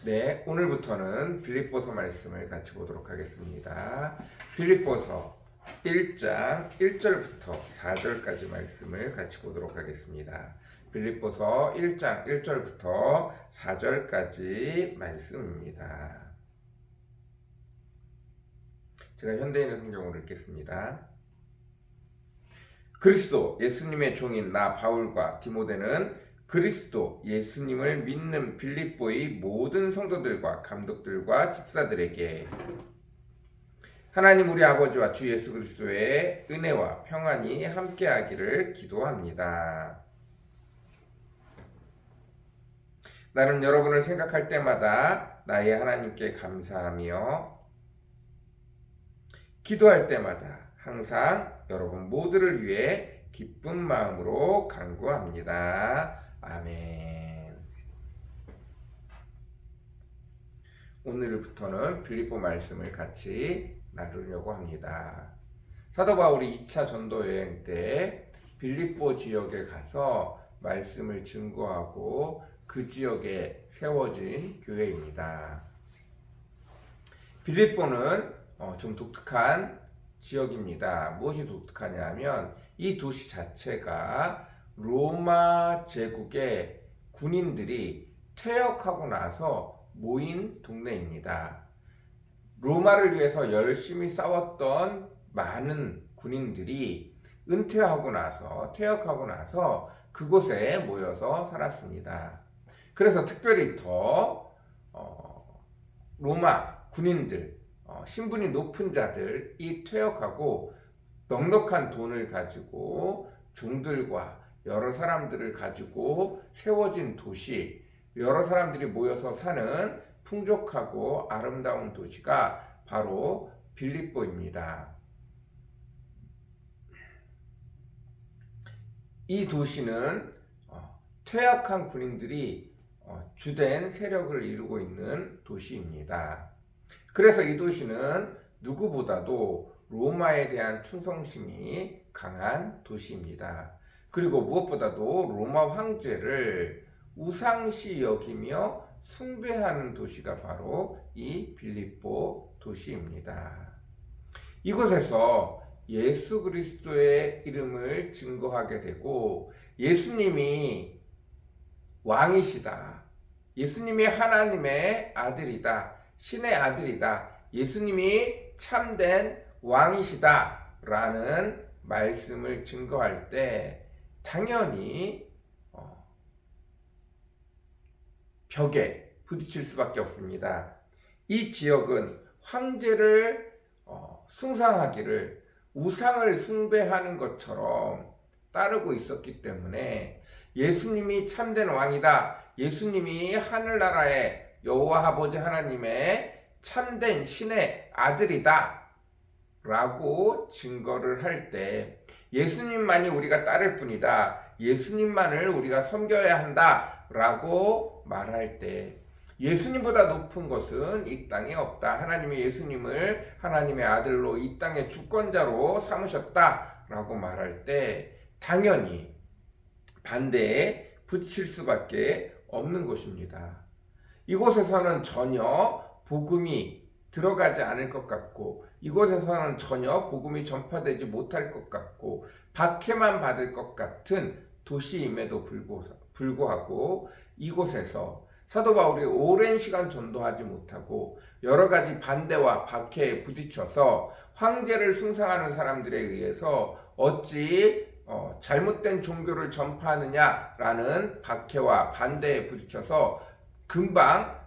네, 오늘부터는 빌립보서 말씀을 같이 보도록 하겠습니다. 빌립보서 1장 1절부터 4절까지 말씀을 같이 보도록 하겠습니다. 빌립보서 1장 1절부터 4절까지 말씀입니다. 제가 현대인의 성경으로 읽겠습니다. 그리스도 예수님의 종인 나 바울과 디모데는 그리스도 예수님을 믿는 빌립보의 모든 성도들과 감독들과 집사들에게 하나님 우리 아버지와 주 예수 그리스도의 은혜와 평안이 함께하기를 기도합니다. 나는 여러분을 생각할 때마다 나의 하나님께 감사하며 기도할 때마다 항상 여러분 모두를 위해 기쁜 마음으로 간구합니다. 아멘. 오늘부터는 빌립보 말씀을 같이 나누려고 합니다. 사도 바울이 2차 전도 여행 때 빌립보 지역에 가서 말씀을 증거하고 그 지역에 세워진 교회입니다. 빌립보는 좀 독특한 지역입니다. 무엇이 독특하냐 하면 이 도시 자체가 로마 제국의 군인들이 퇴역하고 나서 모인 동네입니다. 로마를 위해서 열심히 싸웠던 많은 군인들이 퇴역하고 나서 그곳에 모여서 살았습니다. 그래서 특별히 더 로마 군인들, 신분이 높은 자들이 퇴역하고 넉넉한 돈을 가지고 종들과 여러 사람들을 가지고 세워진 도시, 여러 사람들이 모여서 사는 풍족하고 아름다운 도시가 바로 빌립보입니다. 이 도시는 퇴역한 군인들이 주된 세력을 이루고 있는 도시입니다. 그래서 이 도시는 누구보다도 로마에 대한 충성심이 강한 도시입니다. 그리고 무엇보다도 로마 황제를 우상시 여기며 숭배하는 도시가 바로 이 빌립보 도시입니다. 이곳에서 예수 그리스도의 이름을 증거하게 되고 예수님이 왕이시다. 예수님이 하나님의 아들이다. 신의 아들이다. 예수님이 참된 왕이시다. 라는 말씀을 증거할 때 당연히 벽에 부딪힐 수밖에 없습니다. 이 지역은 황제를 숭상하기를 우상을 숭배하는 것처럼 따르고 있었기 때문에 예수님이 참된 왕이다. 예수님이 하늘나라의 여호와 아버지 하나님의 참된 신의 아들이다. 라고 증거를 할 때 예수님만이 우리가 따를 뿐이다. 예수님만을 우리가 섬겨야 한다. 라고 말할 때 예수님보다 높은 것은 이 땅에 없다. 하나님이 예수님을 하나님의 아들로 이 땅의 주권자로 삼으셨다. 라고 말할 때 당연히 반대에 부딪힐 수밖에 없는 것입니다. 이곳에서는 전혀 복음이 들어가지 않을 것 같고 이곳에서는 전혀 복음이 전파되지 못할 것 같고 박해만 받을 것 같은 도시임에도 불구하고 이곳에서 사도 바울이 오랜 시간 전도하지 못하고 여러 가지 반대와 박해에 부딪혀서 황제를 숭상하는 사람들에 의해서 어찌 잘못된 종교를 전파하느냐라는 박해와 반대에 부딪혀서 금방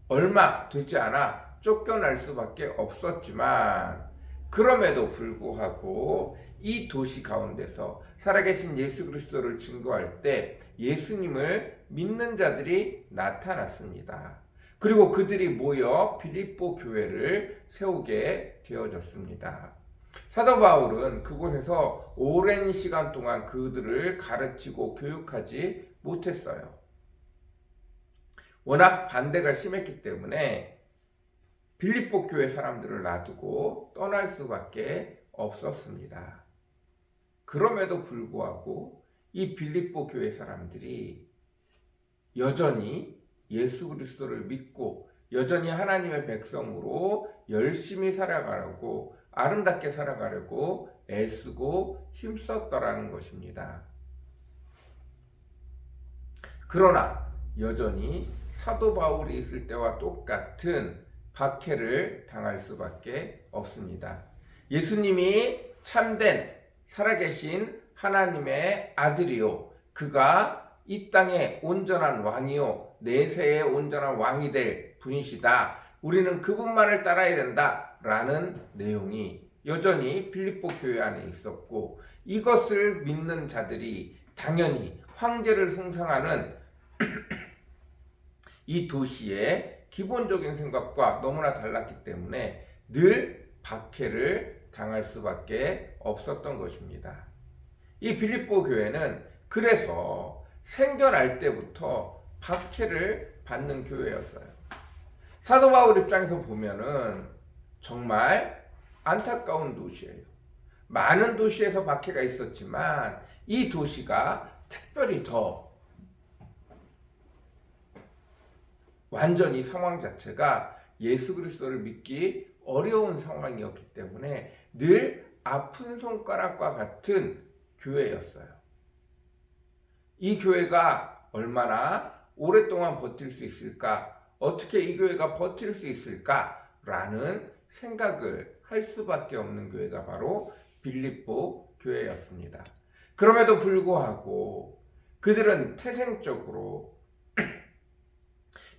얼마 되지 않아 쫓겨날 수밖에 없었지만 그럼에도 불구하고 이 도시 가운데서 살아계신 예수 그리스도를 증거할 때 예수님을 믿는 자들이 나타났습니다. 그리고 그들이 모여 빌립보 교회를 세우게 되어졌습니다. 사도 바울은 그곳에서 오랜 시간 동안 그들을 가르치고 교육하지 못했어요. 워낙 반대가 심했기 때문에 빌립보 교회 사람들을 놔두고 떠날 수밖에 없었습니다. 그럼에도 불구하고 이 빌립보 교회 사람들이 여전히 예수 그리스도를 믿고 여전히 하나님의 백성으로 열심히 살아가려고 아름답게 살아가려고 애쓰고 힘썼더라는 것입니다. 그러나 여전히 사도 바울이 있을 때와 똑같은 박해를 당할 수밖에 없습니다. 예수님이 참된 살아계신 하나님의 아들이요, 그가 이 땅의 온전한 왕이요, 내세의 온전한 왕이 될 분이시다. 우리는 그분만을 따라야 된다 라는 내용이 여전히 빌립보 교회 안에 있었고, 이것을 믿는 자들이 당연히 황제를 숭상하는 이 도시의 기본적인 생각과 너무나 달랐기 때문에 늘 박해를 당할 수밖에 없었던 것입니다. 이 빌립보 교회는 그래서 생겨날 때부터 박해를 받는 교회였어요. 사도 바울 입장에서 보면은 정말 안타까운 도시예요. 많은 도시에서 박해가 있었지만 이 도시가 특별히 더 완전히 상황 자체가 예수 그리스도를 믿기 어려운 상황이었기 때문에 늘 아픈 손가락과 같은 교회였어요. 이 교회가 얼마나 오랫동안 버틸 수 있을까? 어떻게 이 교회가 버틸 수 있을까라는 생각을 할 수밖에 없는 교회가 바로 빌립보 교회였습니다. 그럼에도 불구하고 그들은 태생적으로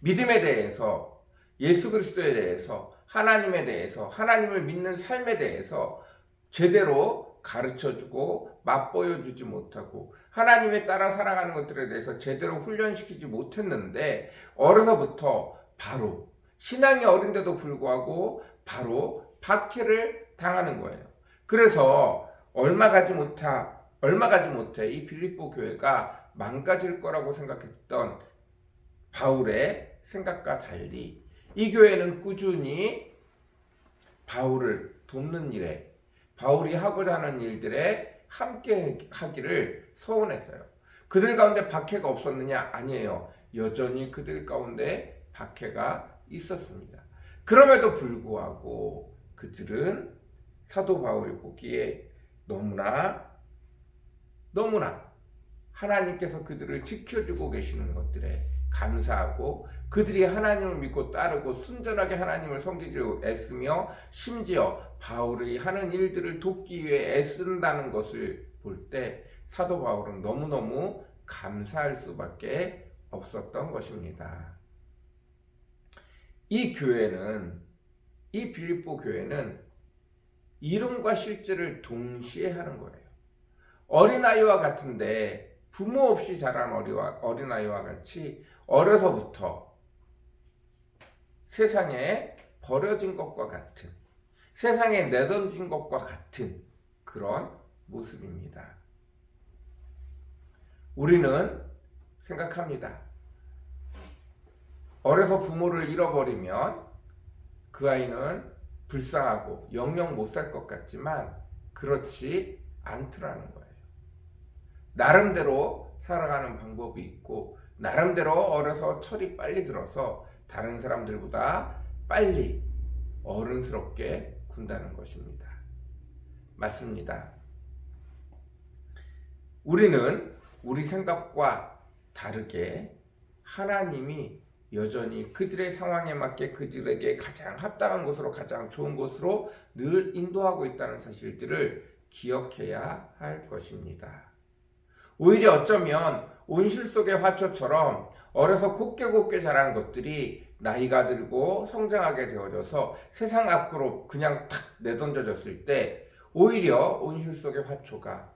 믿음에 대해서, 예수 그리스도에 대해서, 하나님에 대해서, 하나님을 믿는 삶에 대해서 제대로 가르쳐주고 맛보여주지 못하고 하나님에 따라 살아가는 것들에 대해서 제대로 훈련시키지 못했는데 어려서부터 바로 신앙이 어린데도 불구하고 바로 박해를 당하는 거예요. 그래서 얼마 가지 못해 이 빌립보 교회가 망가질 거라고 생각했던 바울의 생각과 달리 이 교회는 꾸준히 바울을 돕는 일에, 바울이 하고자 하는 일들에 함께 하기를 소원했어요. 그들 가운데 박해가 없었느냐? 아니에요. 여전히 그들 가운데 박해가 있었습니다. 그럼에도 불구하고 그들은 사도 바울이 보기에 너무나 하나님께서 그들을 지켜주고 계시는 것들에 감사하고 그들이 하나님을 믿고 따르고 순전하게 하나님을 섬기기로 애쓰며 심지어 바울이 하는 일들을 돕기 위해 애쓴다는 것을 볼 때 사도 바울은 너무너무 감사할 수밖에 없었던 것입니다. 이 빌립보 교회는 이름과 실제를 동시에 하는 거예요. 어린아이와 같은데 부모 없이 자란 어린아이와 같이 어려서부터 세상에 버려진 것과 같은, 세상에 내던진 것과 같은 그런 모습입니다. 우리는 생각합니다. 어려서 부모를 잃어버리면 그 아이는 불쌍하고 영영 못 살 것 같지만 그렇지 않더라는 거예요. 나름대로 살아가는 방법이 있고 나름대로 어려서 철이 빨리 들어서 다른 사람들보다 빨리 어른스럽게 군다는 것입니다. 맞습니다. 우리는 우리 생각과 다르게 하나님이 여전히 그들의 상황에 맞게 그들에게 가장 합당한 곳으로, 가장 좋은 곳으로 늘 인도하고 있다는 사실들을 기억해야 할 것입니다. 오히려 어쩌면 온실 속의 화초처럼 어려서 곱게 자라는 것들이 나이가 들고 성장하게 되어져서 세상 앞으로 그냥 탁 내던져졌을 때 오히려 온실 속의 화초가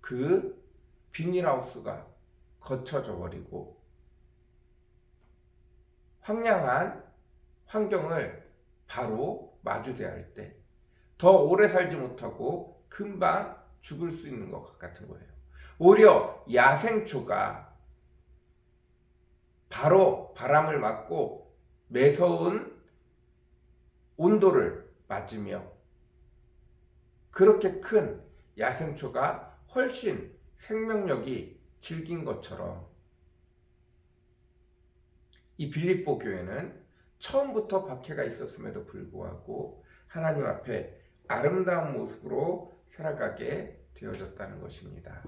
그 비닐하우스가 거쳐져 버리고 황량한 환경을 바로 마주대야 할 때 더 오래 살지 못하고 금방 죽을 수 있는 것 같은 거예요. 오히려 야생초가 바로 바람을 맞고 매서운 온도를 맞으며 그렇게 큰 야생초가 훨씬 생명력이 질긴 것처럼 이 빌립보 교회는 처음부터 박해가 있었음에도 불구하고 하나님 앞에 아름다운 모습으로 살아가게 되어졌다는 것입니다.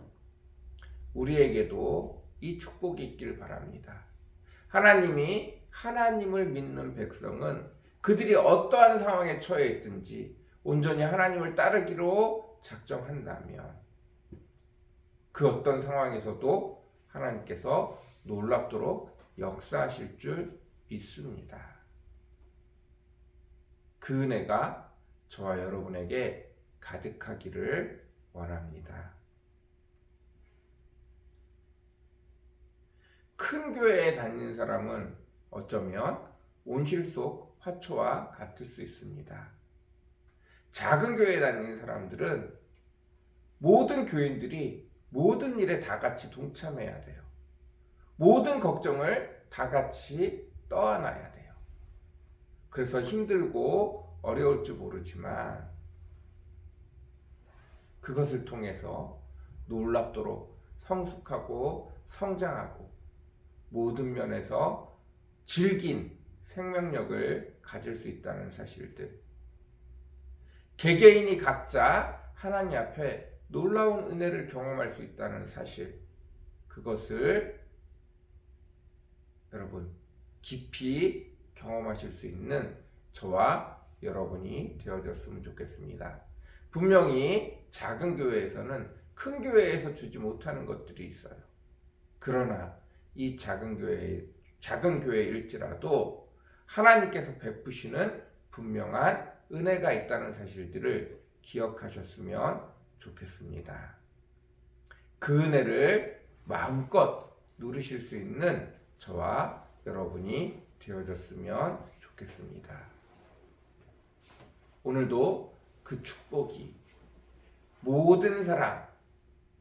우리에게도 이 축복이 있길 바랍니다. 하나님이 하나님을 믿는 백성은 그들이 어떠한 상황에 처해 있든지 온전히 하나님을 따르기로 작정한다면 그 어떤 상황에서도 하나님께서 놀랍도록 역사하실 줄 믿습니다. 그 은혜가 저와 여러분에게 가득하기를 원합니다. 큰 교회에 다니는 사람은 어쩌면 온실 속 화초와 같을 수 있습니다. 작은 교회에 다니는 사람들은 모든 교인들이 모든 일에 다 같이 동참해야 돼요. 모든 걱정을 다 같이 떠안아야 돼요. 그래서 힘들고 어려울지 모르지만 그것을 통해서 놀랍도록 성숙하고 성장하고 모든 면에서 질긴 생명력을 가질 수 있다는 사실들. 개개인이 각자 하나님 앞에 놀라운 은혜를 경험할 수 있다는 사실. 그것을 여러분 깊이 경험하실 수 있는 저와 여러분이 되어졌으면 좋겠습니다. 분명히 작은 교회에서는 큰 교회에서 주지 못하는 것들이 있어요. 그러나 이 작은 교회일지라도 하나님께서 베푸시는 분명한 은혜가 있다는 사실들을 기억하셨으면 좋겠습니다. 그 은혜를 마음껏 누리실 수 있는 저와 여러분이 되어졌으면 좋겠습니다. 오늘도 그 축복이 모든 사람,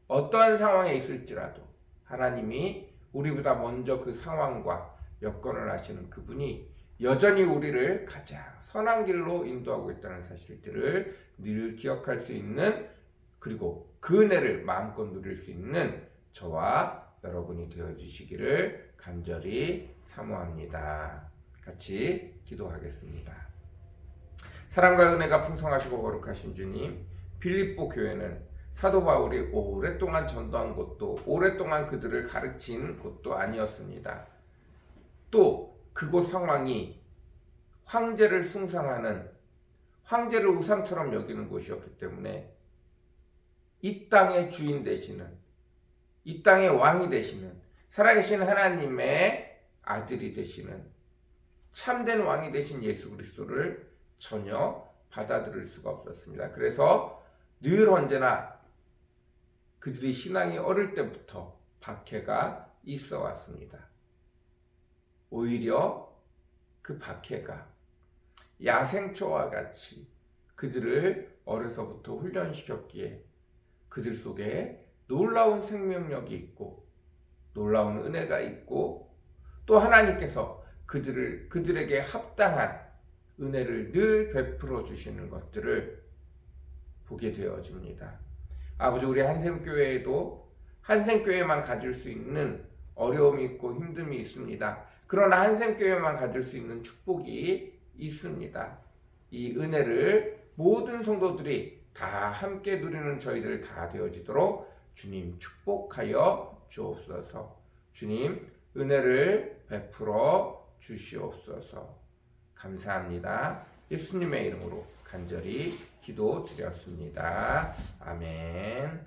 어떠한 상황에 있을지라도 하나님이 우리보다 먼저 그 상황과 여건을 아시는 그분이 여전히 우리를 가장 선한 길로 인도하고 있다는 사실들을 늘 기억할 수 있는, 그리고 그 은혜를 마음껏 누릴 수 있는 저와 여러분이 되어주시기를 간절히 사모합니다. 같이 기도하겠습니다. 사랑과 은혜가 풍성하시고 거룩하신 주님, 빌립보 교회는 사도 바울이 오랫동안 전도한 곳도 오랫동안 그들을 가르친 곳도 아니었습니다. 또 그곳 상황이 황제를 숭상하는, 황제를 우상처럼 여기는 곳이었기 때문에 이 땅의 주인 되시는, 이 땅의 왕이 되시는, 살아계신 하나님의 아들이 되시는 참된 왕이 되신 예수 그리스도를 전혀 받아들일 수가 없었습니다. 그래서 늘 언제나 그들의 신앙이 어릴 때부터 박해가 있어 왔습니다. 오히려 그 박해가 야생초와 같이 그들을 어려서부터 훈련시켰기에 그들 속에 놀라운 생명력이 있고 놀라운 은혜가 있고 또 하나님께서 그들에게 합당한 은혜를 늘 베풀어 주시는 것들을 보게 되어집니다. 아버지, 우리 한샘교회에도 한샘교회만 가질 수 있는 어려움이 있고 힘듦이 있습니다. 그러나 한샘교회만 가질 수 있는 축복이 있습니다. 이 은혜를 모든 성도들이 다 함께 누리는 저희들 다 되어지도록 주님 축복하여 주옵소서. 주님 은혜를 베풀어 주시옵소서. 감사합니다. 예수님의 이름으로 간절히 기도드렸습니다. 아멘.